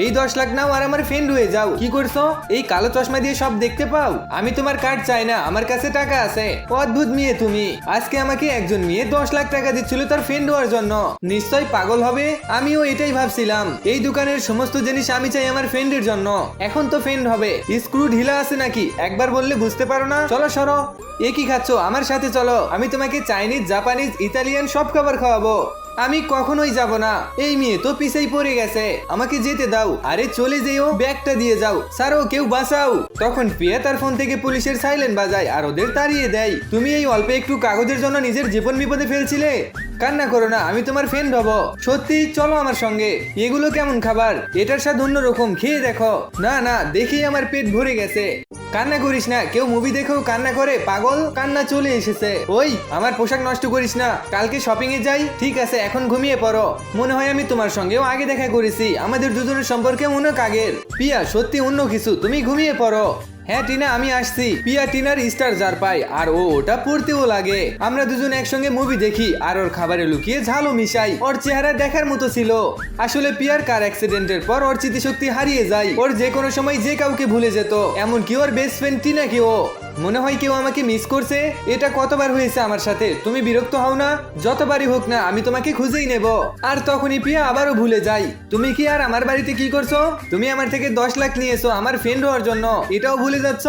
এই 10 লাখ নাও আর আমার ফ্রেন্ড হয়ে যাও। কি করছো? এই কালো চশমা দিয়ে সব দেখতে পাও? আমি তোমার কার্ড চাই না, আমার কাছে টাকা আছে। অদ্ভুত মেয়ে তুমি। আজকে আমাকে একজন মেয়ে 10 লাখ টাকা দিচ্ছিল তার ফ্রেন্ড হওয়ার জন্য। নিশ্চয় পাগল হবে। আমিও এটাই ভাবছিলাম। এই দোকানের সমস্ত জিনিস আমি চাই আমার ফ্রেন্ডের জন্য। এখন তো ফ্রেন্ড হবে। স্ক্রু ঢিলা আছে নাকি? একবার বললে বুঝতে পারো না? চলো সরো। এ কি খাচ্ছ? আমার সাথে চলো, আমি তোমাকে চাইনিজ, জাপানিজ, ইতালিয়ান সব খাবার খাওয়াবো। আমি কখনোই যাব না। এই মেয়ে তো পিছেই পড়ে গেছে, আমাকে যেতে দাও। আরে চলে যেও, ব্যাগটা দিয়ে যাও। স্যারও কেউ বাঁচাও। তখন প্রিয়া তার ফোন থেকে পুলিশের সাইলেন্ট বাজায় আর ওদের তাড়িয়ে দেয়। তুমি এই অল্প একটু কাগজের জন্য নিজের জীবন বিপদে ফেলছিলে? কান্না করো না, আমি তোমার ফ্রেন্ড হব। সত্যি চলো আমার সঙ্গে। এগুলো কেমন খাবার? এটার স্বাদ অন্যরকম, খেয়ে দেখো। না না, দেখেই আমার পেট ভরে গেছে। কান্না করিস না, কেউ মুভি দেখেও কান্না করে পাগল? কান্না চলে এসেছে। ওই আমার পোশাক নষ্ট করিস না, কালকে শপিং এ যাই। ঠিক আছে, এখন ঘুমিয়ে পড়ো। মনে হয় আমি তোমার সঙ্গেও আগে দেখা করেছি, আমাদের দুজনের সম্পর্কে অনেক আগের। পিয়া সত্যি অন্য কিছু, তুমি ঘুমিয়ে পড়ো। হ্যাঁ টিনা, আমি আসছি। পিয়া টিনার স্টার জার পায় আর ও ওটা পড়তেও লাগে। আমরা দুজন একসঙ্গে মুভি দেখি আর ওর খাবারে লুকিয়ে ঝালও মিশাই। ওর চেহারা দেখার মতো ছিল। আসলে পিয়ার কার অ্যাক্সিডেন্টের পর ওর স্মৃতিশক্তি হারিয়ে যায়। ওর যে কোনো সময় যে কাউকে ভুলে যেত, এমনকি ওর বেস্ট ফ্রেন্ড টিনাকেও। মনে হয় কেউ আমাকে মিস করছে। এটা কতবার হয়েছে আমার সাথে, তুমি বিরক্ত হও না? যতবারই হোক না, আমি তোমাকে খুঁজেই নেব। আর তখনই পিয়া আবারও ভুলে যাই। তুমি কি আর আমার বাড়িতে কি করছো? তুমি আমার থেকে 10 লাখ নিয়েছো আমার ফ্রেন্ড হওয়ার জন্য, এটাও ভুলে যাচ্ছ?